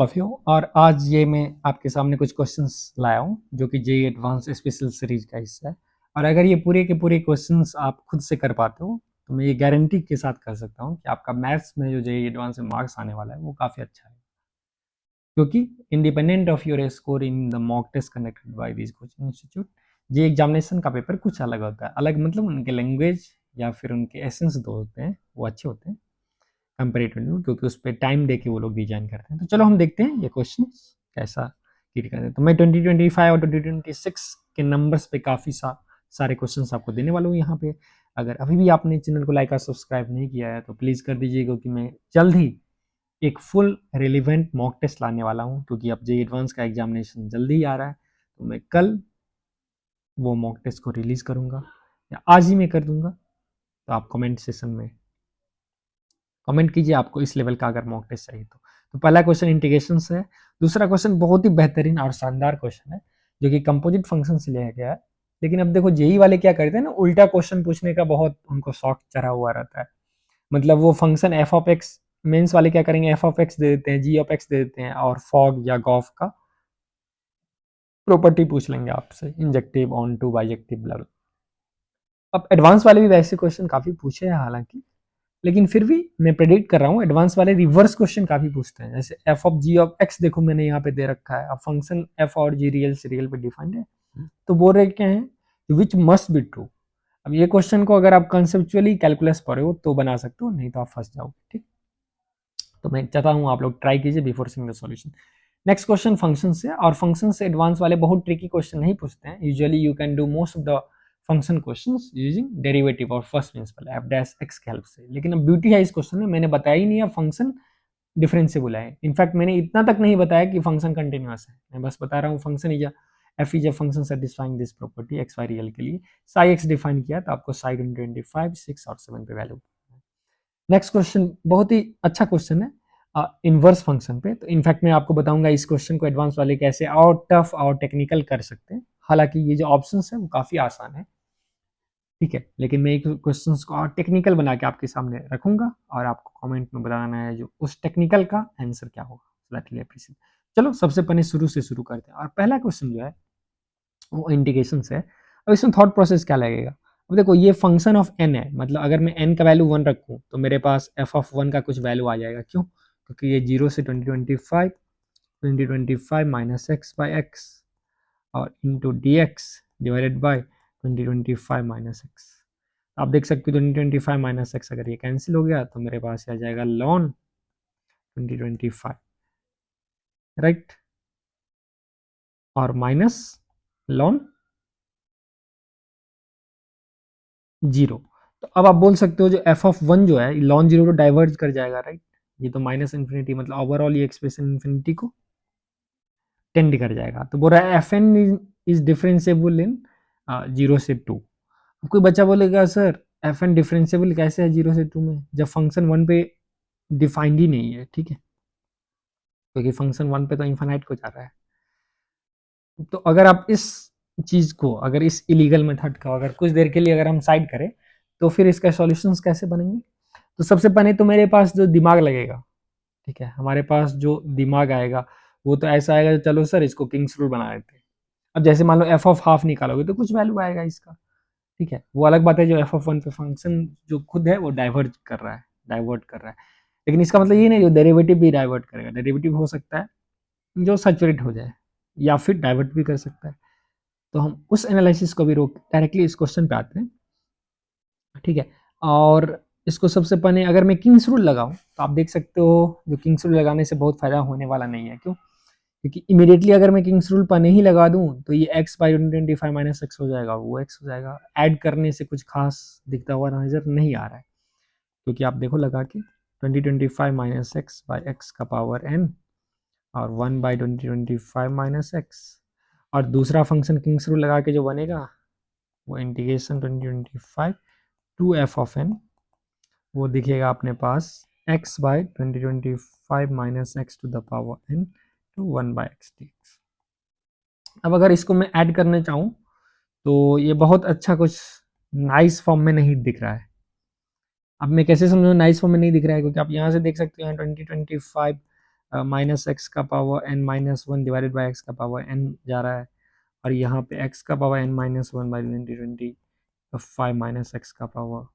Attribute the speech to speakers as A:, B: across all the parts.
A: Of you. और आज ये मैं आपके सामने कुछ क्वेश्चंस लाया हूँ जो कि जेईई एडवांस स्पेशल सीरीज का हिस्सा है। और अगर ये पूरे के पूरे क्वेश्चंस आप खुद से कर पाते हो तो मैं ये गारंटी के साथ कर सकता हूँ कि आपका मैथ्स में जो जेईई एडवांस में मार्क्स आने वाला है वो काफ़ी अच्छा है, क्योंकि independent of your score in the mock test conducted by this coaching institute, JEE examination का पेपर कुछ अलग होता है। अलग मतलब उनके लैंग्वेज या फिर उनके एसेंस दो होते हैं वो अच्छे होते हैं कंपेरेटिवली, क्योंकि उस पर टाइम दे के वो लोग डिजाइन करते हैं। तो चलो हम देखते हैं ये क्वेश्चन कैसा क्लियर करते हैं। तो मैं 2025 और 2026 के नंबर्स पे काफ़ी सारे क्वेश्चंस आपको देने वाला हूँ यहाँ पे। अगर अभी भी आपने चैनल को लाइक और सब्सक्राइब नहीं किया है तो प्लीज़ कर दीजिए, क्योंकि मैं जल्द ही एक फुल रिलेवेंट मॉक टेस्ट लाने वाला हूँ, क्योंकि अब जेईई एडवांस का एग्जामिनेशन जल्दी आ रहा है। तो मैं कल वो मॉक टेस्ट को रिलीज़ करूँगा या आज ही मैं कर दूंगा। तो आप कमेंट सेशन में कमेंट कीजिए आपको इस लेवल का अगर मॉक टेस्ट चाहिए तो पहला क्वेश्चन इंटीग्रेशन से है। दूसरा क्वेश्चन बहुत ही बेहतरीन और शानदार क्वेश्चन है जो कि कंपोजिट फंक्शन से लिया गया है। लेकिन अब देखो जेई वाले क्या करते हैं ना, उल्टा क्वेश्चन पूछने का बहुत उनको शौक चढ़ा हुआ रहता है। मतलब वो function f of x, mains वाले क्या करेंगे, एफ ऑफ एक्स दे देते हैं, जी ऑफ एक्स दे देते हैं और फॉग या गॉफ का प्रॉपर्टी पूछ लेंगे आपसे, इंजेक्टिव ऑन टू बाइजेक्टिव ब्ला। अब एडवांस वाले भी वैसे क्वेश्चन काफी पूछे हैं हालांकि, लेकिन फिर भी मैं प्रेडिक्ट कर रहा हूँ एडवांस वाले रिवर्स क्वेश्चन काफी पूछते हैं। जैसे f of ji of x देखो मैंने यहाँ पे दे रखा है, अब फंक्शन एफ और जी रियल से रियल पे डिफाइंड है, तो बोल रहे क्या है, विच मस्ट बी ट्रू। अब ये क्वेश्चन को अगर आप कंसेप्चुअली कैलकुलस पढ़े हो तो बना सकते हो, नहीं तो आप फंस जाओगे। ठीक, तो मैं चाहता हूँ आप लोग ट्राई कीजिए before seeing the solution. Next question function से, और फंक्शन से एडवांस वाले बहुत ट्रिकी क्वेश्चन नहीं पूछते हैं। Usually you can do most of the function questions using derivative और first principle F dash X के हेल्प से। लेकिन अब ब्यूटी है इस क्वेश्चन में, मैंने बताया ही नहीं है फंक्शन डिफरेंशिएबल है। इनफैक्ट मैंने इतना तक नहीं बताया कि फंक्शन कंटिन्यूअस है, मैं बस बता रहा हूँ function is f is a function satisfying this property x y real के लिए साई एक्स डिफाइन किया, तो आपको साई 25, 6 और 7 पे वैल्यू। नेक्स्ट क्वेश्चन बहुत ही अच्छा क्वेश्चन है इनवर्स फंक्शन पे। तो इनफैक्ट मैं आपको बताऊंगा इस क्वेश्चन को एडवांस वाले कैसे और टफ और टेक्निकल कर सकते हैं। हालांकि ये जो ऑप्शंस है वो काफी आसान है, ठीक है, लेकिन मैं एक क्वेश्चन को और टेक्निकल बना के आपके सामने रखूंगा और आपको कमेंट में बताना है जो उस टेक्निकल का आंसर क्या होगा। चलो सबसे पहले शुरू से शुरू करते हैं, और पहला क्वेश्चन जो है वो इंटीग्रेशन से है। अब इसमें थॉट प्रोसेस क्या लगेगा। अब देखो ये फंक्शन ऑफ एन है, मतलब अगर मैं एन का वैल्यू 1 रखूँ तो मेरे पास एफ ऑफ 1 का कुछ वैल्यू आ जाएगा। क्यों? क्योंकि ये 0 से 2025 माइनस एक्स बाई एक्स और into D x divided by 2025 minus x. आप देख सकते हो 2025 माइनस एक्स अगर ये कैंसिल हो गया तो मेरे पास आ जाएगा लॉन 2025, राइट, और माइनस लॉन 0। तो अब आप बोल सकते हो जो एफ ऑफ 1 जो है लॉन 0 तो डाइवर्ज कर जाएगा, राइट। ये तो माइनस इन्फिनिटी, मतलब ओवरऑल ये एक्सप्रेशन इन्फिनिटी को टेंड कर जाएगा। तो बोल रहा है एफ एन इज डिफरेंशिएबल इन 0 से 2। कोई बच्चा बोलेगा सर एफ एन डिफरेंशिएबल कैसे है 0 से 2 में, जब फंक्शन 1 पे डिफाइंड ही नहीं है, ठीक है, क्योंकि फंक्शन 1 पे तो इन्फाइनाइट को जा रहा है। तो अगर आप इस चीज को, अगर इस इलीगल मेथड का अगर कुछ देर के लिए अगर हम साइड करें तो फिर इसका सॉल्यूशंस कैसे बनेंगे। तो सबसे पहले तो मेरे पास जो दिमाग लगेगा, ठीक है, हमारे पास जो दिमाग आएगा वो तो ऐसा आएगा, चलो सर इसको किंग्स रूल बना देते हैं। अब जैसे मान लो एफ ऑफ हाफ निकालोगे तो कुछ वैल्यू आएगा इसका, ठीक है, वो अलग बात है। जो एफ ऑफ 1 पे फंक्शन जो खुद है वो डाइवर्ट कर रहा है, लेकिन इसका मतलब ये नहीं जो डेरिवेटिव भी डाइवर्ट करेगा। डेरिवेटिव हो सकता है जो सैचुरेट हो जाए या फिर डाइवर्ट भी कर सकता है। तो हम उस एनालिसिस को भी रोक डायरेक्टली इस क्वेश्चन पे आते हैं, ठीक है। और इसको सबसे पहले अगर मैं किंग्स रूल लगाऊं तो आप देख सकते हो जो किंग्स रूल लगाने से बहुत फायदा होने वाला नहीं है। क्यों? क्योंकि इमीडिएटली अगर मैं किंग्स रूल पर नहीं लगा दूं तो ये x बाई 25 माइनस एक्स हो जाएगा, वो x हो जाएगा। ऐड करने से कुछ खास दिखता हुआ नजर नहीं आ रहा है, क्योंकि आप देखो लगा के 2025 माइनस एक्स बाई एक्स का पावर n और 1 बाई 2025 माइनस एक्स, और दूसरा फंक्शन किंग्स रूल लगा के जो बनेगा वो integration 2025 to F of n, वो दिखेगा अपने पास x by 2025 minus x to the power n to 1 by x d x. अब अगर इसको मैं ऐड करना चाहूँ तो ये बहुत अच्छा कुछ नाइस फॉर्म में नहीं दिख रहा है। अब मैं कैसे समझूँ नाइस फॉर्म में नहीं दिख रहा है, क्योंकि आप यहाँ से देख सकते हो 2025 माइनस एक्स का power n minus one divided by X का पावर n जा रहा है, और यहाँ पे x का power n minus one by 2025 minus X का power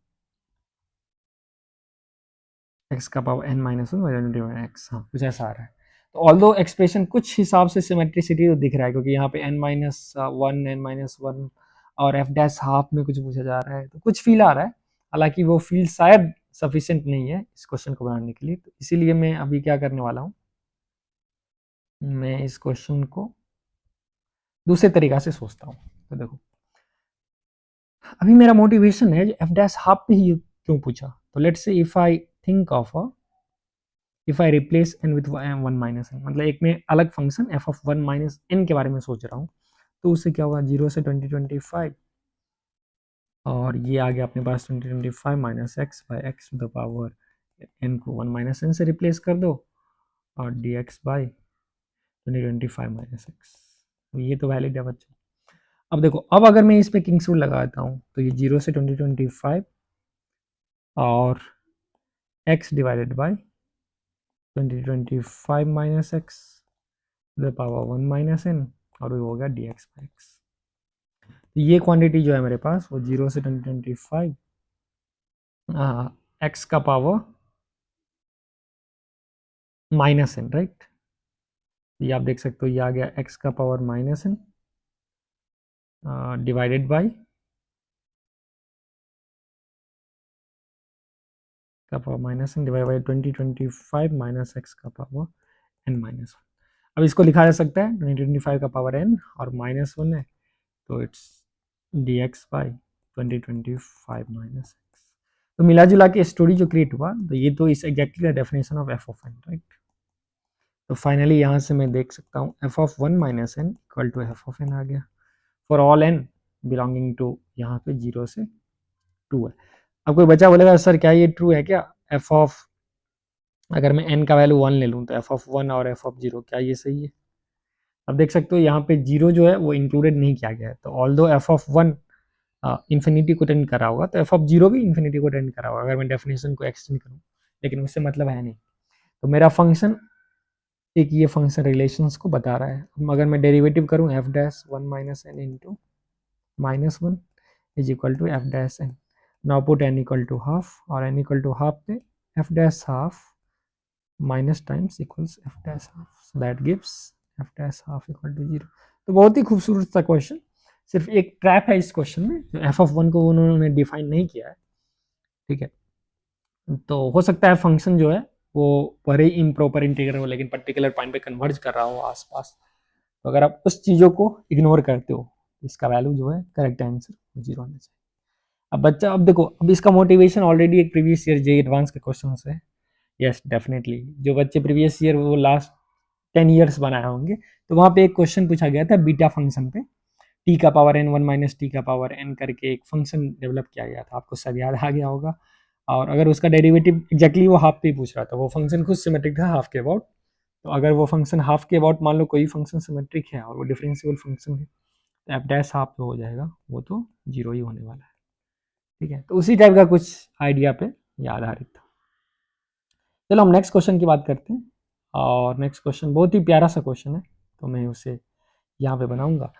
A: n minus one by 20x, हाँ कुछ ऐसा आ रहा है। तो ऑल्दो एक्सप्रेशन कुछ हिसाब से सिमेट्रिसिटी तो दिख रहा है, क्योंकि यहाँ पे n minus one n minus one और f डैश हाफ में कुछ पूछा जा रहा है, तो कुछ फील आ रहा है। हालांकि वो फील शायद सफिशिएंट नहीं है इस क्वेश्चन को बनाने के लिए, तो इसीलिए मैं अभी क्या करने वाला हूँ, मैं इस क्वेश्चन को दूसरे तरीका से सोचता हूँ। तो देखो अभी मेरा मोटिवेशन है एफ डैश हाफ पे ही क्यों पूछा, तो let's say if I think of if I replace n with one minus n, मतलब एक में अलग function f of one minus n के बारे में सोच रहा हूँ, तो उससे क्या होगा 0 से 2025, और ये आ गया अपने पास 2025 minus x by x to the power n को वन माइनस n से रिप्लेस कर दो, और d x by 2025 minus x, ये तो वैलिड है बच्चों। अब देखो, अब अगर मैं इस पे किंग्स रूल लगाता हूँ, तो ये 0 से 2025 और x divided by 2025 minus x the power one minus n, और वो हो गया डी एक्स बाई एक्स। तो ये क्वांटिटी जो है मेरे पास वो 0 से 2025 x का पावर माइनस n, राइट। ये आप देख सकते हो, ये आ गया x का power minus n divided by का power minus n divide by 2025 minus X का पावर n माइनस वन। अब इसको लिखा जा सकता है 2025 का पावर n और माइनस वन है, तो it's D x by 2025 minus X. तो मिला जुला के स्टोरी जो क्रिएट हुआ, तो ये तो इस exactly the definition of F of N, right. तो फाइनली यहाँ से मैं देख सकता हूँ F of one minus N equal to F of N आ गया for all N belonging to यहाँ पे 0 से 2 है। अब कोई बच्चा बोलेगा सर क्या ये ट्रू है क्या, एफ ऑफ अगर मैं n का वैल्यू 1 ले लूँ तो एफ ऑफ वन और एफ ऑफ जीरो, क्या ये सही है। अब देख सकते हो यहाँ पे जीरो जो है वो इंक्लूडेड नहीं किया गया है, तो ऑल दो एफ ऑफ वन इन्फिनिटी को टेंड करा होगा, तो एफ ऑफ जीरो भी इन्फिनिटी को टेंड करा होगा अगर मैं डेफिनेशन को एक्सटेंड करूँ, लेकिन उससे मतलब है नहीं। तो मेरा फंक्शन एक ये फंक्शन रिलेशंस को बता रहा है। अगर मैं डेरिवेटिव करूँ f dash one minus n into minus one is equal to f dash n, now put n equal to half, और एन इक्वल टू हाफ पे f dash half minus times equals f dash half, so that gives f dash half equal to zero. तो बहुत ही खूबसूरत सा question, सिर्फ एक trap है इस क्वेश्चन में, एफ ऑफ वन को उन्होंने डिफाइन नहीं किया है, ठीक है। तो हो सकता है फंक्शन जो है वो बड़े इम्प्रॉपर इंटीग्रल हो, लेकिन पर्टिकुलर पॉइंट पे कन्वर्ज कर रहा हो आसपास, तो अगर आप उस चीज़ों को इग्नोर करते हो, इसका वैल्यू जो है करेक्ट आंसर जीरो होना चाहिए। अब बच्चा, अब देखो, अब इसका मोटिवेशन ऑलरेडी एक प्रीवियस ईयर जे एडवांस के क्वेश्चन है। यस डेफिनेटली, जो बच्चे प्रीवियस ईयर वो लास्ट 10 ईयर्स बनाए होंगे, तो वहाँ पे एक क्वेश्चन पूछा गया था बीटा फंक्शन पे, टी का power n one minus t का पावर एन करके एक फंक्शन डेवलप किया गया था, आपको सब याद आ गया होगा। और अगर उसका डेरिवेटिव एग्जैक्टली वो हाफ पे ही पूछ रहा था, वो फंक्शन खुद सिमेट्रिक था हाफ के अबाउट, तो अगर वो फंक्शन हाफ के अबाउट मान लो कोई फंक्शन सिमेट्रिक है और वो डिफरेंशियल फंक्शन है, तो एफ डैश हाफ जो हो जाएगा वो तो जीरो ही होने वाला है, ठीक है। तो उसी टाइप का कुछ आइडिया पे ये आधारित था। चलो हम नेक्स्ट क्वेश्चन की बात करते हैं, और नेक्स्ट क्वेश्चन बहुत ही प्यारा सा क्वेश्चन है, तो मैं उसे यहाँ पे बनाऊंगा।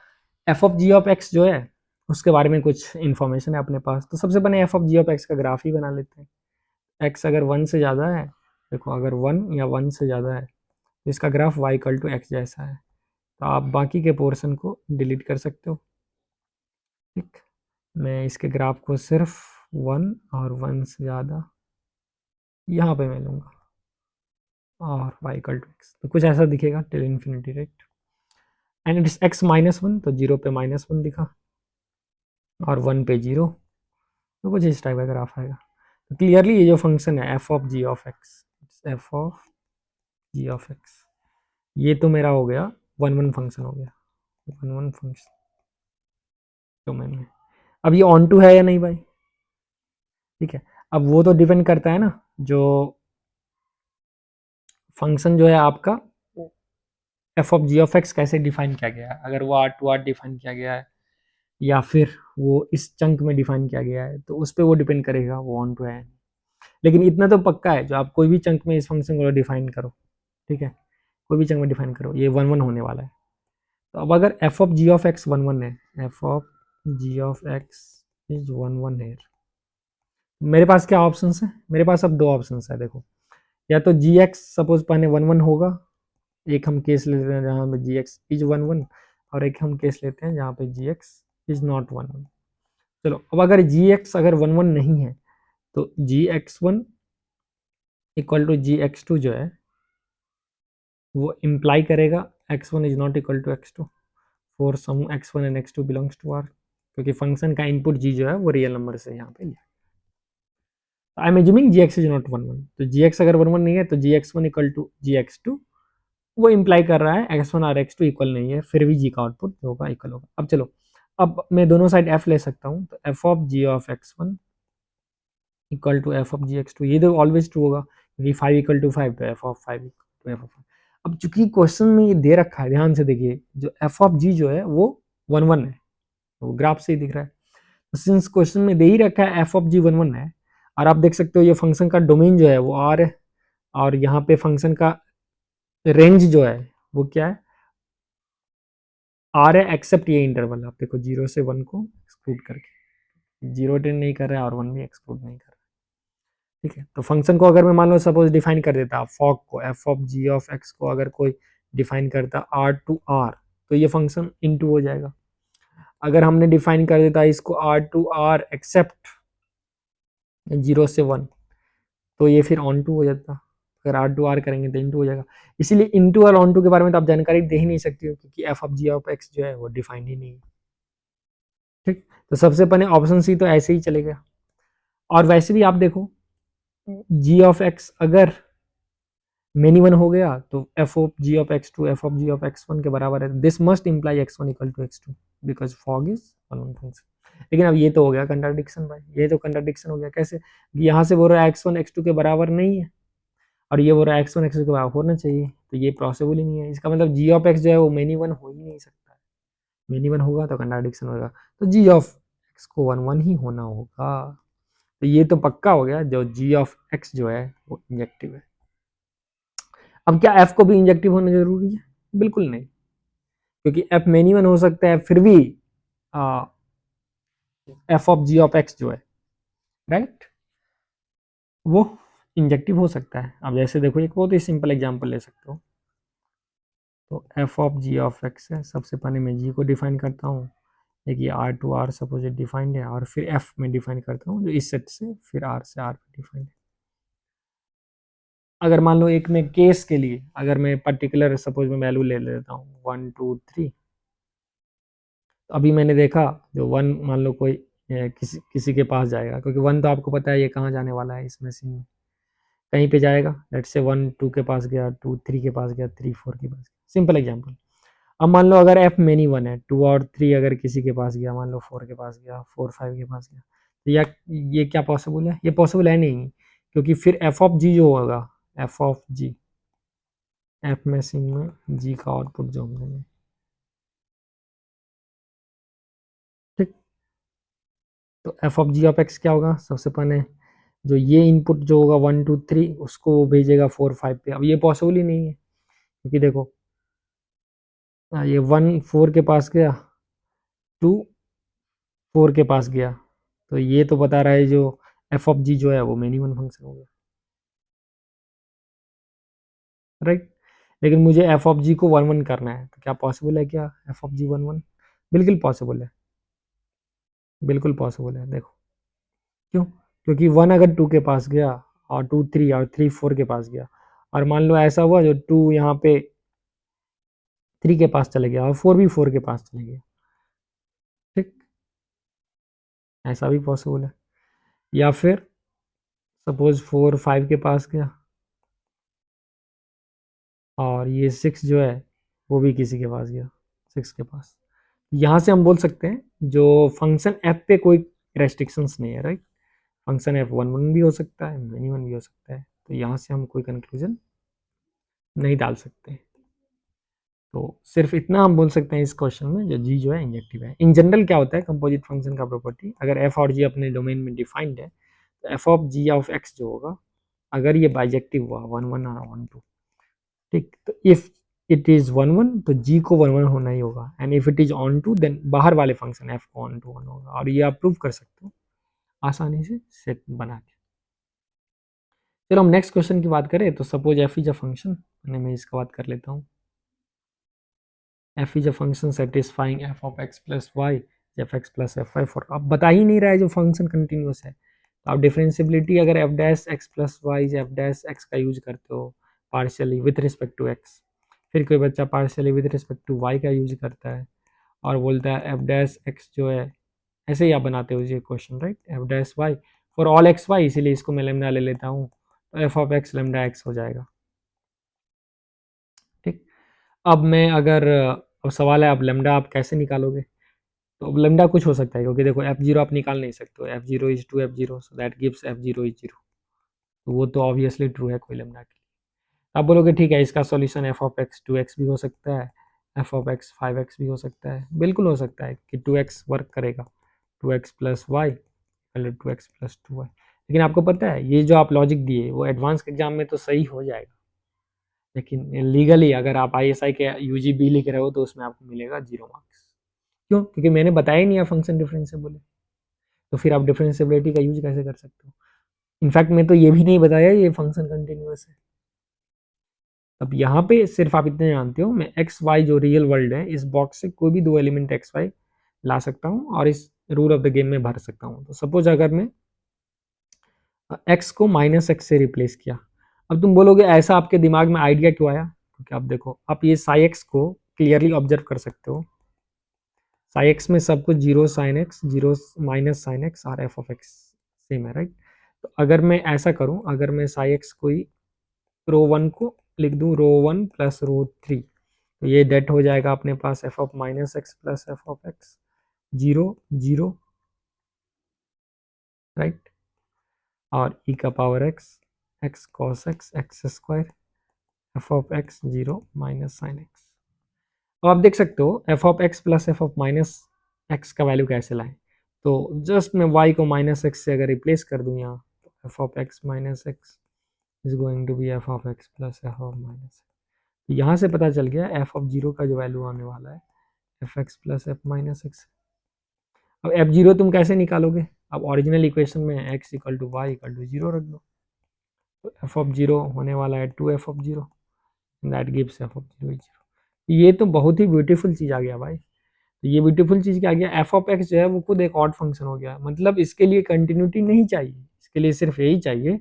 A: F of ji of x जो है उसके बारे में कुछ इन्फॉर्मेशन है अपने पास, तो सबसे पहले f of ji of x का ग्राफ ही बना लेते हैं। एक्स अगर वन से ज़्यादा है, देखो अगर वन या वन से ज़्यादा है तो इसका graph y equal to x जैसा है, तो आप बाकी के पोर्शन को डिलीट कर सकते हो, ठीक। मैं इसके ग्राफ को सिर्फ वन और वन से ज़्यादा यहाँ पे मैं लूँगा, और वाई इक्वल टू एक्स, तो कुछ ऐसा दिखेगा till infinity, right. And it is x minus one, तो जीरो पे माइनस वन दिखा और वन पे जीरो, तो कुछ इस टाइप का ग्राफ आएगा। तो क्लियरली ये जो फंक्शन है f of ji of x, f of ji of x, ये तो मेरा हो गया वन वन फंक्शन हो गया, वन वन फंक्शन डोमेन में। अब ये ऑन टू है या नहीं भाई, ठीक है। अब वो तो डिपेंड करता है ना, जो फंक्शन जो है आपका f of ji of x कैसे डिफाइन किया गया है, अगर वो आर टू आर डिफाइन किया गया है या फिर वो इस चंक में डिफाइन किया गया है, तो उस पर वो डिपेंड करेगा वो ऑन टू है। लेकिन इतना तो पक्का है, जो आप कोई भी चंक में इस फंक्शन को डिफाइन करो, ठीक है, कोई भी चंक में डिफाइन करो, ये 1 1 होने वाला है। तो अब अगर f of ji of x 1 1 है, f of ji of x is 1 1 है, मेरे पास क्या ऑप्शंस है? मेरे पास अब दो ऑप्शंस है, देखो, या तो जी एक्स सपोज पहले 1 1 होगा, एक हम केस लेते हैं जहाँ पे जी एक्स इज 1 1, और एक हम केस लेते हैं जहाँ पे जी एक्स इज नॉट 1 1। चलो, अब अगर जी एक्स अगर 1 1 नहीं है, तो G X 1 equal to G x 2 जो है वो इम्प्लाई करेगा X 1 is not equal to X 2 for some x1 and x2 belongs to R, क्योंकि फंक्शन का इनपुट g जो है वो रियल नंबर से यहाँ पे लिया। I am assuming g x is not 1 1, तो जी एक्स अगर 1 1 नहीं है तो G X 1 equal to G x 2, वो इम्प्लाई कर रहा है x1 और x2 इक्वल नहीं है, फिर भी g का आउटपुट जो होगा इक्वल होगा। अब चलो, अब मैं दोनों साइड f ले सकता हूँ, तो f of g of x1 equal to f of g x 2, ये तो ऑलवेज ट्रू होगा क्योंकि 5 इक्वल टू 5, तो f of 5 equal to f of 5। अब चूंकि क्वेश्चन में ये दे रखा है, ध्यान से देखिए, जो f ऑफ g जो है वो 1 1 है, वो ग्राफ से ही दिख रहा है। सिंस क्वेश्चन में दे ही रखा है एफ ऑफ जी 1 1 है, और आप देख सकते हो ये फंक्शन का डोमेन जो है वो आर है, और यहाँ पे फंक्शन का रेंज जो है वो क्या है, आर है, एक्सेप्ट ये इंटरवल, आप देखो 0 से 1 को एक्सक्लूड करके, 0 10 नहीं कर रहा है और 1 भी एक्सक्लूड नहीं कर रहा है। ठीक है, तो फंक्शन को अगर मैं मान लो सपोज डिफाइन कर देता फॉक को, f of ji of x को अगर कोई डिफाइन करता आर टू आर, तो ये फंक्शन इनटू हो जाएगा। अगर हमने डिफाइन कर देता इसको आर टू आर एक्सेप्ट 0 से 1, तो ये फिर ऑन टू हो जाता। अगर आर टू आर करेंगे तो इंटू हो जाएगा। इसीलिए इंटू और ऑन टू के बारे में तो आप जानकारी दे ही नहीं सकती हो, क्योंकि f of ji of x जो है वो डिफाइंड ही नहीं है। ठीक, तो सबसे पहले ऑप्शन सी तो ऐसे ही चलेगा। और वैसे भी आप देखो, जी ऑफ एक्स अगर मेनी वन हो गया तो F of ji of x two F of ji of x one के बराबर है। This must imply x one equal to x two because fog is one one function. लेकिन अब ये तो हो गया कंट्राडिक्शन भाई, ये तो कंट्राडिक्शन हो गया। कैसे? यहाँ से बोल रहा है एक्स वन एक्स टू के बराबर नहीं है, और ये बोल रहा है एक्स वन एक्स टू के बराबर होना चाहिए, तो ये पॉसिबल ही नहीं है। इसका मतलब जी ऑफ एक्स जो है वो मेनी वन हो ही नहीं सकता है। मेनी वन होगा तो कंट्राडिक्शन होगा, तो जी ऑफ एक्स को वन वन ही होना होगा। तो ये तो पक्का हो गया, जो जी ऑफ एक्स जो है वो इंजेक्टिव है। अब क्या एफ को भी इंजेक्टिव होना जरूरी है? बिल्कुल नहीं, क्योंकि एफ मेनी वन हो सकता है फिर भी f of ji of x जो है, राइट, वो इंजेक्टिव हो सकता है। अब जैसे देखो, एक बहुत ही सिंपल एग्जांपल ले सकते हो। तो F of ji of x है, सबसे पहले मैं जी को डिफाइन करता हूँ, एक ये R to R suppose defined है, और फिर एफ में डिफाइन करता हूँ जो इस सेट से फिर आर से आर पे डिफाइंड है। अगर मान लो एक में केस के लिए अगर मैं पर्टिकुलर सपोज मैं वैल्यू ले लेता हूँ 1 2 3, तो अभी मैंने देखा जो 1 मान लो कोई किसी किसी के पास जाएगा, क्योंकि 1 तो आपको पता है ये कहाँ जाने वाला है, इस मशीन में कहीं पे जाएगा। लेट्स से 1 2 के पास गया, 2 3 के पास गया, 3 4 के पास गया, सिंपल एग्जांपल। अब मान लो अगर एफ मेनी वन है, 2 और 3 अगर किसी के पास गया, मान लो 4 के पास गया, 4 5 के पास गया, तो या ये क्या पॉसिबल है? ये पॉसिबल है नहीं, क्योंकि फिर एफ ऑफ जी जो होगा, F of G, F machine में जी का आउटपुट जो हम देंगे, ठीक, तो F of ji of X क्या होगा? सबसे पहले जो ये इनपुट जो होगा 1 2 3 उसको वो भेजेगा 4 5 पे। अब ये पॉसिबल ही नहीं है, क्योंकि देखो ये 1 4 के पास गया, 2 4 के पास गया, तो ये तो बता रहा है जो एफ ऑफ जी जो है वो मिनिमम फंक्शन होगा, राइट। लेकिन मुझे एफ ऑफ जी को 1 1 करना है, तो क्या पॉसिबल है क्या एफ ऑफ जी 1 1? बिल्कुल पॉसिबल है, बिल्कुल पॉसिबल है। देखो क्यों? क्योंकि 1 अगर 2 के पास गया, और 2 3 और 3 4 के पास गया, और मान लो ऐसा हुआ जो 2 यहाँ पे 3 के पास चले गया और 4 भी 4 के पास चले गया, ठीक, ऐसा भी पॉसिबल है। या फिर सपोज 4 5 के पास गया, और ये 6 जो है वो भी किसी के पास गया, 6 के पास। यहाँ से हम बोल सकते हैं जो फंक्शन एफ पे कोई रेस्ट्रिक्शंस नहीं है, राइट। फंक्शन एफ 1 1 भी हो सकता है, मेनी वन भी हो सकता है, तो यहाँ से हम कोई कंक्लूजन नहीं डाल सकते। तो सिर्फ इतना हम बोल सकते हैं इस क्वेश्चन में, जो जी जो है इंजेक्टिव है। इन जनरल क्या होता है कंपोजिट फंक्शन का प्रॉपर्टी, अगर एफ और जी अपने डोमेन में डिफाइंड है, तो F of ji of x जो होगा, अगर ये बाइजेक्टिव हुआ 1 1 और 1 2, ठीक, तो इफ इट इज 1 1 तो g को 1 1 होना ही होगा, and if it is onto then बाहर वाले फंक्शन f को ऑन टू 1 होगा, और ये आप प्रूव कर सकते हो आसानी से सेट बना के। चलो हम नेक्स्ट क्वेश्चन की बात करें, तो suppose f is a function, मैं इसका बात कर लेता हूँ। f is a function satisfying f of x plus y f x plus f y for, अब बता ही नहीं रहा है जो फंक्शन कंटिन्यूस है, तो आप डिफरेंशियबिलिटी अगर f dash x plus y f dash x का यूज करते हो partially with respect to x, फिर कोई बच्चा partially with respect to y का यूज करता है और बोलता है एफ डैश एक्स जो है, ऐसे ही आप बनाते हो ये question, right, f dash y for all x y, इसीलिए इसको मैं लेमडा ले लेता हूँ, तो F of x lambda x हो जाएगा। ठीक, अब मैं अगर अब सवाल है, अब लेमडा आप कैसे निकालोगे, तो अब लेमडा कुछ हो सकता है, क्योंकि देखो एफ जीरो आप निकाल नहीं सकते हो, f zero is two f zero, so that gives f zero is zero, तो वो तो ऑब्वियसली ट्रू है कोई लेमडा के लिए। आप बोलोगे ठीक है, इसका solution f of x two x भी हो सकता है, f of x five x भी हो सकता है, बिल्कुल हो सकता है कि टू एक्स वर्क करेगा, two x plus y two x plus two y, लेकिन आपको पता है ये जो आप लॉजिक दिए वो एडवांस एग्जाम में तो सही हो जाएगा, लेकिन लीगली अगर आप ISI के UGB लिख रहे हो तो उसमें आपको मिलेगा 0 मार्क्स। क्यों? क्योंकि मैंने बताया ही नहीं है फंक्शन डिफरेंशिएबल है, तो फिर आप डिफरेंशिएबिलिटी का यूज कैसे कर सकते हो? इनफैक्ट मैं तो ये भी नहीं बताया ये फंक्शन कंटिन्यूअस है। अब यहाँ पे सिर्फ आप इतने जानते हो, मैं एक्स वाई जो रियल वर्ल्ड है इस बॉक्स से कोई भी दो एलिमेंट एक्स वाई ला सकता हूँ और इस रूल ऑफ द गेम में भर सकता हूँ। तो सपोज अगर मैं एक्स को माइनस एक्स से रिप्लेस किया, अब तुम बोलोगे ऐसा आपके दिमाग में आइडिया क्यों आया, क्योंकि आप देखो आप ये साई एक्स को क्लियरली ऑब्जर्व कर सकते हो, साई एक्स में सब कुछ zero sine x zero minus sine x और एफ ऑफ एक्स सेम है, राइट। तो अगर मैं ऐसा करूं, अगर मैं साई एक्स को ही रो वन को लिख दूं row one plus row three, तो ये डेट हो जाएगा अपने पास F of minus X plus F of X zero zero, right, और ई का power X X cos X X square F of X zero minus sine X. अब आप देख सकते हो F of x plus F of minus X का value कैसे लाएं, तो जस्ट मैं y को माइनस एक्स से अगर रिप्लेस कर दूं यहाँ, तो F of x minus x is going to be f of x plus F of minus, तो यहाँ से पता चल गया एफ ऑफ जीरो का जो वैल्यू आने वाला है f x plus f minus x. अब एफ जीरो तुम कैसे निकालोगे, अब ओरिजिनल इक्वेशन में x equal to y equal to zero रख दो, तो एफ ऑफ जीरो होने वाला है two F of zero, that gives f of zero is zero. ये तो बहुत ही ब्यूटीफुल चीज़ आ गया भाई, तो ये ब्यूटीफुल चीज़ क्या आ गया, एफ ऑफ एक्स जो है वो खुद एक ऑड फंक्शन हो गया, मतलब इसके लिए कंटिन्यूटी नहीं चाहिए, इसके लिए सिर्फ यही चाहिए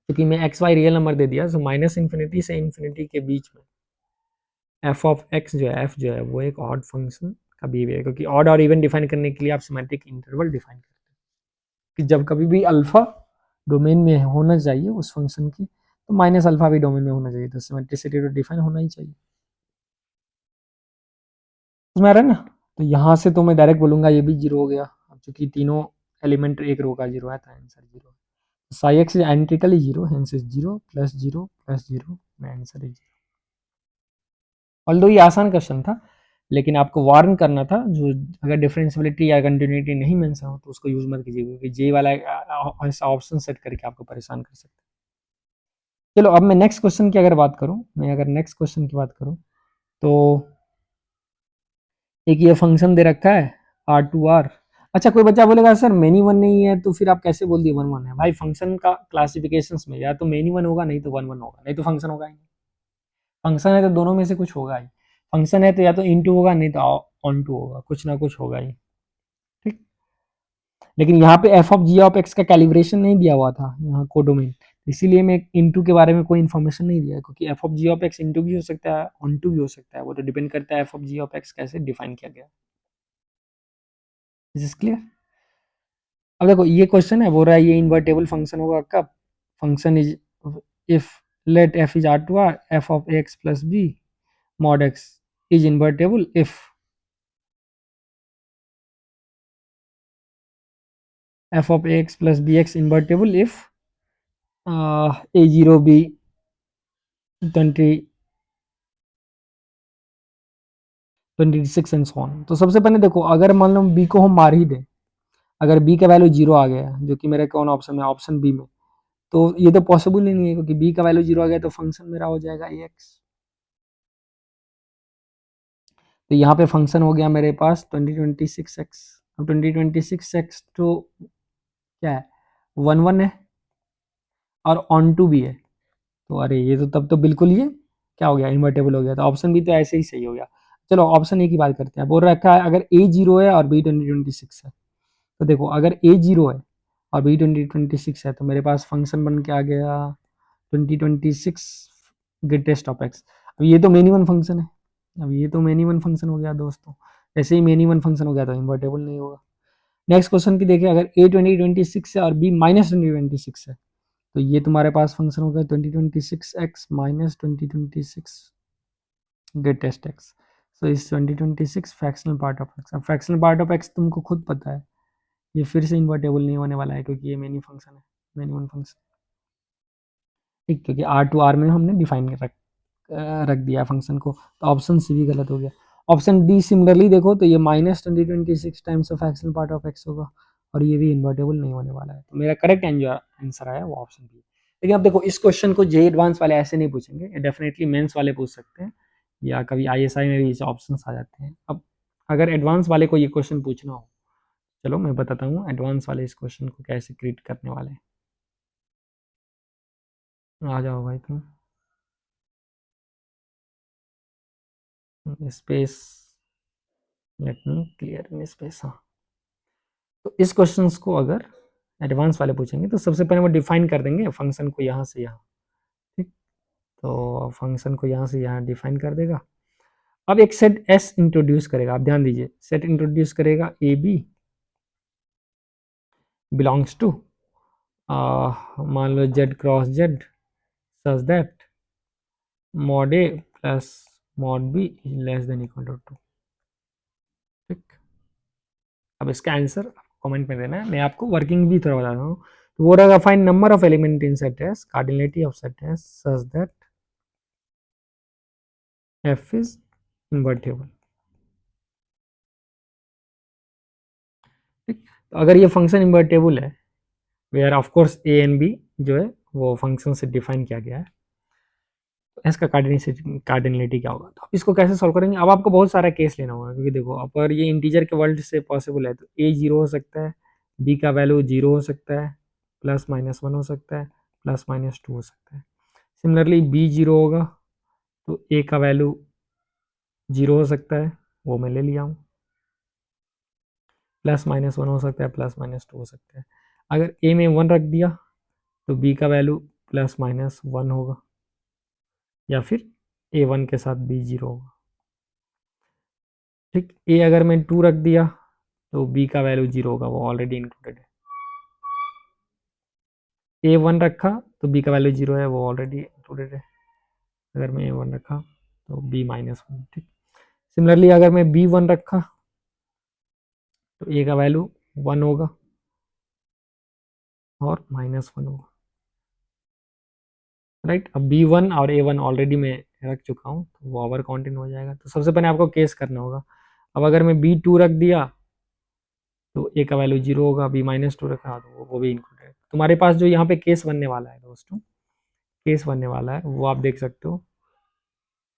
A: क्योंकि मैं एक्स वाई रियल नंबर दे दिया, सो माइनस इन्फिनिटी से इन्फिनिटी के बीच में एफ ऑफ एक्स जो है, एफ जो है वो एक ऑड फंक्शन का बिहेवियर है, क्योंकि ऑड और इवन डिफाइन करने के लिए आप सिमेट्रिक इंटरवल डिफाइन करते हैं कि जब कभी भी अल्फा डोमेन में होना चाहिए उस फंक्शन की, तो माइनस अल्फा भी डोमेन में होना चाहिए, तो सिमेट्रिसिटी तो डिफाइन होना ही चाहिए, समझ आ रहा है ना। तो यहाँ से तो मैं डायरेक्ट बोलूंगा ये भी जीरो हो गया, अब चूंकि तीनों एलिमेंट एक रो का जीरो है तो आंसर जीरो है, Sai x is identically zero, hence is zero plus zero, answer is zero. Although ये आसान क्वेश्चन था, लेकिन आपको वार्न करना था, जो अगर डिफरेंशियबिलिटी या कंटिन्यूटी नहीं मेंशन हो तो उसको यूज मत कीजिए, क्योंकि जे वाला ऐसा ऑप्शन सेट करके आपको परेशान कर सकते हैं। चलो अब मैं नेक्स्ट क्वेश्चन की अगर बात करूं, मैं अगर नेक्स्ट क्वेश्चन की बात करूं, तो एक ये फंक्शन दे रखा है आर टू आर, अच्छा कोई बच्चा बोलेगा सर मेनी वन नहीं है तो फिर आप कैसे बोल दिए वन वन है, भाई फंक्शन का क्लासिफिकेशंस में या तो मेनी वन होगा नहीं तो वन वन होगा, नहीं तो फंक्शन होगा ही नहीं, फंक्शन है तो दोनों में से कुछ होगा ही, फंक्शन है तो या तो इनटू होगा नहीं तो ऑन टू होगा, कुछ ना कुछ होगा ही, ठीक। लेकिन यहाँ पे f of ji of x का कैलिब्रेशन नहीं दिया हुआ था यहाँ कोडोमेन, इसीलिए मैं इनटू के बारे में कोई इन्फॉर्मेशन नहीं दिया, क्योंकि f of ji of x into भी हो सकता है ऑन टू भी हो सकता है, वो तो डिपेंड करता है f of ji of x कैसे डिफाइन किया गया। Is clear. अब देखो ये क्वेश्चन है, बोल रहा है ये इन्वर्टेबल फंक्शन होगा कब, function is if let f is R to R f of x plus b mod x is invertible if f of ax plus bx invertible if a0 b 20 26 and so on. तो सबसे पहले देखो अगर मान लो b को हम मार ही दें, अगर b का वैल्यू जीरो आ गया जो कि मेरे कौन ऑप्शन में ऑप्शन बी में, तो ये तो पॉसिबल ही नहीं है, क्योंकि बी का वैल्यू 0 आ गया तो फंक्शन मेरा हो जाएगा ax। तो यहाँ पे फंक्शन हो गया मेरे पास 2026x। अब 2026x तो क्या है, 1 है और ऑन टू भी है। तो अरे ये तो तब तो बिल्कुल ये क्या हो गया, इन्वर्टेबल हो गया। तो ऑप्शन भी तो ऐसे ही सही हो गया। चलो ऑप्शन ए की बात करते हैं। बोल रखा है अगर ए 0 है और बी 2026 है। तो देखो अगर ए 0 है और बी 2026 है तो मेरे पास फंक्शन बन के आ गया 2026 ग्रेटेस्ट ऑफ एक्स। अब ये तो मेन वन फंक्शन है। अब ये तो मेन वन फंक्शन हो गया दोस्तों। ऐसे ही मेन वन फंक्शन हो गया तो इन्वर्टेबल नहीं होगा। नेक्स्ट क्वेश्चन की देखिए, अगर ए 2026 है और बी माइनस 2026 है तो ये तुम्हारे पास फंक्शन होगा 2026x माइनस 2026 ग्रेटेस्ट एक्स। सो इस 2026 फ्रैक्शनल पार्ट ऑफ एक्स। अब फ्रैक्शनल पार्ट ऑफ एक्स तुमको खुद पता है ये फिर से इन्वर्टेबल नहीं होने वाला है, क्योंकि ये मेनी फंक्शन है, मेनी वन फंक्शन। ठीक, क्योंकि आर टू आर में हमने डिफाइन रख दिया फंक्शन को। तो ऑप्शन सी भी गलत हो गया। ऑप्शन डी सिमिलरली देखो तो ये minus 2026 times of fractional part of x होगा और ये भी इन्वर्टेबल नहीं होने वाला है। तो मेरा करेक्ट आंसर आया वो ऑप्शन बी। लेकिन अब देखो इस क्वेश्चन को जे एडवांस वाले ऐसे नहीं पूछेंगे, डेफिनेटली मेंस वाले पूछ सकते हैं या कभी आईएसआई में भी ऑप्शन आ जाते हैं। अब अगर एडवांस वाले को ये क्वेश्चन पूछना हो, चलो मैं बताता हूँ एडवांस वाले इस क्वेश्चन को कैसे क्रिएट करने वाले हैं। आ जाओ भाई तुम space, let me clear in space. हाँ, तो इस क्वेश्चन को अगर एडवांस वाले पूछेंगे तो सबसे पहले वो डिफाइन कर देंगे फंक्शन को यहाँ से यहाँ। ठीक, तो फंक्शन को यहाँ से यहाँ डिफाइन कर देगा। अब एक सेट एस इंट्रोड्यूस करेगा। आप ध्यान दीजिए, सेट इंट्रोड्यूस करेगा ए बी बिलोंग्स टू मान लो Z cross Z such that mod A plus mod B less than equal to 2। ठीक, अब इसका आंसर कमेंट में देना है, मैं आपको वर्किंग भी थोड़ा बता रहा हूँ। तो वो रहेगा find number of element in set S, cardinality of set S such that f is invertible. ठीक, तो अगर ये फंक्शन इन्वर्टेबल है where of course a and b जो है वो फंक्शन से डिफाइन किया गया है, तो इसका कार्डिनलिटी क्या होगा। तो इसको कैसे सॉल्व करेंगे। अब आपको बहुत सारा केस लेना होगा, क्योंकि देखो अगर ये इंटीजर के वर्ल्ड से पॉसिबल है तो ए 0 हो सकता है, बी का वैल्यू 0 हो सकता है, प्लस माइनस 1 हो सकता है, प्लस माइनस 2 हो सकता है। सिमिलरली बी 0 होगा तो ए का वैल्यू 0 हो सकता है, वो मैं ले लिया हूँ, प्लस माइनस 1 हो सकता है, प्लस माइनस 2 हो सकता है। अगर ए में 1 रख दिया तो बी का वैल्यू प्लस माइनस 1 होगा, या फिर ए 1 के साथ बी 0 होगा। ठीक, ए अगर मैं 2 रख दिया तो बी का वैल्यू 0 होगा, वो ऑलरेडी इंक्लूडेड है। ए 1 रखा तो बी का वैल्यू 0 है, वो ऑलरेडी इंक्लूडेड है। अगर मैं ए 1 रखा तो बी माइनस 1। ठीक, सिमिलरली अगर मैं बी 1 रखा तो ए का वैल्यू 1 होगा और माइनस 1 होगा। राइट, अब बी 1 और ए 1 ऑलरेडी मैं रख चुका हूँ तो वो ओवर काउंटिंग हो जाएगा। तो सबसे पहले आपको केस करना होगा। अब अगर मैं बी 2 रख दिया तो ए का वैल्यू 0 होगा, बी माइनस 2 रखा तो वो भी इंक्लूडेड है। तुम्हारे पास जो यहाँ पे केस बनने वाला है दोस्तों, केस बनने वाला है वो आप देख सकते हो।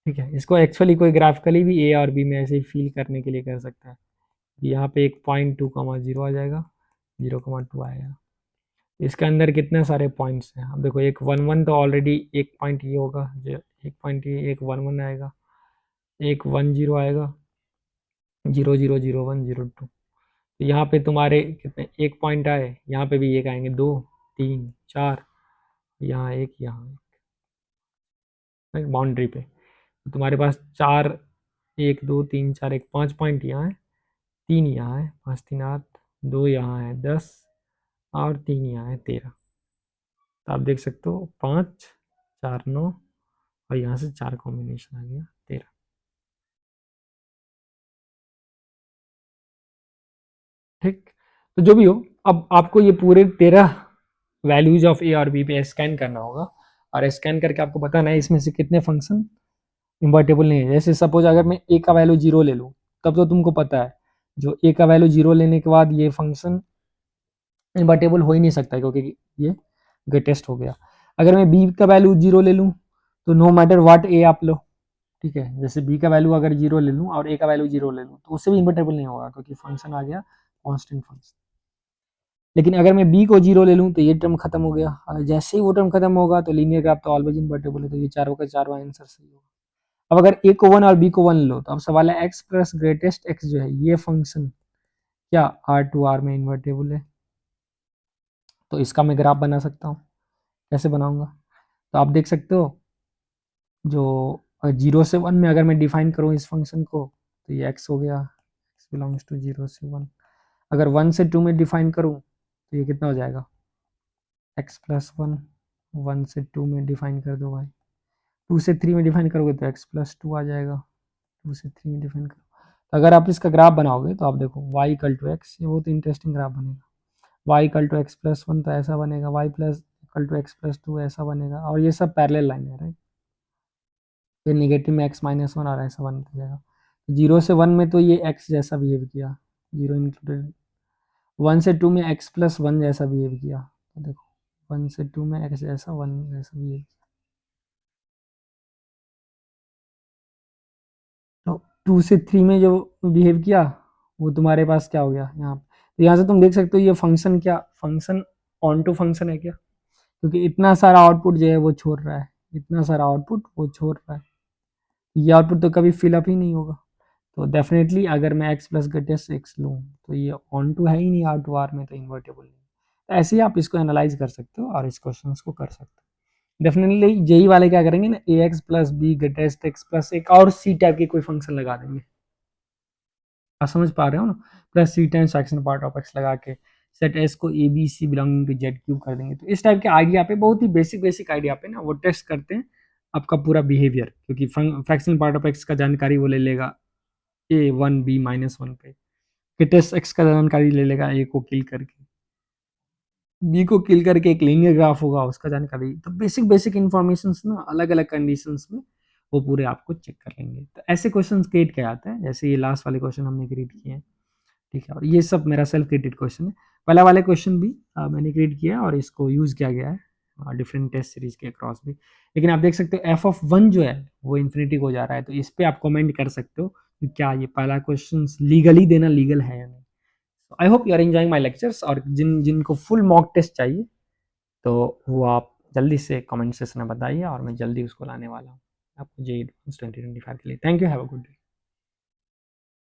A: ठीक है, इसको एक्चुअली कोई ग्राफिकली भी ए और बी में ऐसे ही फील करने के लिए कर सकता है। यहाँ पे एक पॉइंट 2,0 आ जाएगा, 0,2 आएगा। इसके अंदर कितने सारे पॉइंट्स हैं। अब देखो एक 1 1 तो ऑलरेडी एक पॉइंट ये होगा, जो एक पॉइंट ये एक 1 1 आएगा, एक 1 0 आएगा, 0 0 0 1 0 2। तो यहाँ पे तुम्हारे कितने एक पॉइंट आए, यहाँ पे भी एक आएंगे, 2 3 4, यहाँ एक, यहाँ एक बाउंड्री पे। तो तुम्हारे पास 4 1 2 3 4 एक 5 पॉइंट यहाँ है, 3 यहाँ है, 5 3 8, 2 यहाँ है 10 और 3 यहाँ है 13। तो आप देख सकते हो 5 4 9 और यहाँ से 4 कॉम्बिनेशन आ गया 13। ठीक, तो जो भी हो, अब आपको ये पूरे 13 वैल्यूज ऑफ ए और बी पे स्कैन करना होगा और स्कैन करके आपको बताना है इसमें से कितने फंक्शन इन्वर्टेबल नहीं है। जैसे सपोज अगर मैं ए का वैल्यू 0 ले लूँ तब तो तुमको पता है जो ए का वैल्यू 0 लेने के बाद ये फंक्शन इन्वर्टेबल हो ही नहीं सकता, क्योंकि ये ग्रेटेस्ट हो गया। अगर मैं बी का वैल्यू 0 ले लूँ तो नो मैटर व्हाट ए आप लो, ठीक है, जैसे बी का वैल्यू अगर 0 ले लूँ और ए का वैल्यू 0 ले लूँ तो उससे भी इन्वर्टेबल नहीं होगा क्योंकि फंक्शन आ गया कांस्टेंट फंक्शन। लेकिन अगर मैं बी को 0 ले लूँ तो ये टर्म खत्म हो गया, और जैसे ही वो टर्म खत्म होगा तो लीनियर ग्राफ तो ऑलवेज इन्वर्टेबल है, तो ये चारों का चारों आंसर सही होगा। अब अगर ए को 1 और बी को 1 लो तो अब सवाल है एक्स प्लस ग्रेटेस्ट एक्स जो है ये फंक्शन क्या आर टू आर में इन्वर्टेबल है? तो इसका मैं ग्राफ बना सकता हूँ, कैसे बनाऊंगा? तो आप देख सकते हो जो 0 से 1 में अगर मैं डिफाइन करूँ इस फंक्शन को तो ये x हो गया, x बिलोंग्स टू 0 से 1। अगर 1 से 2 में डिफाइन करूँ तो ये कितना हो जाएगा x प्लस 1, 1 से 2 में डिफाइन कर दो भाई, 2 से 3 में डिफाइन करोगे तो x प्लस 2 आ जाएगा, 2 से 3 में डिफाइन करो। तो अगर आप इसका ग्राफ बनाओगे तो आप देखो y इक्वल टू एक्स, ये बहुत इंटरेस्टिंग ग्राफ बनेगा। y equal to x plus 1 तो ऐसा बनेगा, y plus equal to x plus 2 ऐसा बनेगा, और ये सब पैरेलल लाइन है राइट। फिर निगेटिव में x माइनस 1 और ऐसा बन जाएगा। 0 से 1 में तो ये x जैसा बिहेव किया, 0 इंक्लूडेड। 1 से 2 में x प्लस 1 जैसा बिहेव किया, तो देखो 1 से 2 में x जैसा 1 जैसा बिहेव किया। तो 2 से 3 में जो बिहेव किया वो तुम्हारे पास क्या हो गया यहाँ पे। तो यहाँ से तुम देख सकते हो ये फंक्शन क्या फंक्शन ऑन टू फंक्शन है क्या, क्योंकि इतना सारा आउटपुट जो है वो छोड़ रहा है, इतना सारा आउटपुट वो छोड़ रहा है, ये आउटपुट तो कभी फिलअप ही नहीं होगा। तो डेफिनेटली अगर मैं x प्लस ग्रेटेस्ट एक्स लूँ तो ये ऑन टू है ही नहीं, आर टू आर में तो इन्वर्टेबल नहीं। तो ऐसे ही आप इसको एनालाइज कर सकते हो और इस क्वेश्चन को कर सकते हो। डेफिनेटली जेई वाले क्या करेंगे ना, A X plus B greatest X plus एक और सी टाइप की कोई फंक्शन लगा देंगे, आप समझ पा रहे हो ना, plus c times section part of x लगा के सेट एस को a b c belonging to z cube कर देंगे। तो इस टाइप के आइडिया पे, बहुत ही बेसिक बेसिक आइडिया पे ना वो टेस्ट करते हैं आपका पूरा बिहेवियर, क्योंकि फ्रैक्शनल पार्ट ऑफ एक्स का जानकारी वो ले लेगा ए वन बी माइनस वन पे, ग्रेटेस्ट एक्स का जानकारी ले लेगा ए को किल करके, बी को किल करके एक लीनियर ग्राफ होगा उसका जानकारी। तो बेसिक बेसिक इन्फॉर्मेशन ना अलग अलग कंडीशंस में वो पूरे आपको चेक कर लेंगे। तो ऐसे क्वेश्चन क्रिएट किया जाता है, जैसे ये लास्ट वाले क्वेश्चन हमने क्रिएट किए हैं, ठीक है। और ये सब मेरा सेल्फ क्रिएटेड क्वेश्चन है, पहला वाले क्वेश्चन भी मैंने क्रिएट किया और इसको यूज किया गया है डिफरेंट टेस्ट सीरीज के अक्रॉस भी। लेकिन आप देख सकते हो एफ ऑफ वन जो है वो इन्फिनिटी को जा रहा है, तो इस पर आप कमेंट कर सकते हो कि क्या ये पहला क्वेश्चन लीगली देना लीगल है या नहीं। I hope you are enjoying my lectures, और जिनको फुल मॉक टेस्ट चाहिए तो वो आप जल्दी से कमेंट सेक्शन में बताइए और मैं जल्दी उसको लाने वाला हूँ आपको जे एडवांस 2025 के लिए। Thank you, have a good day.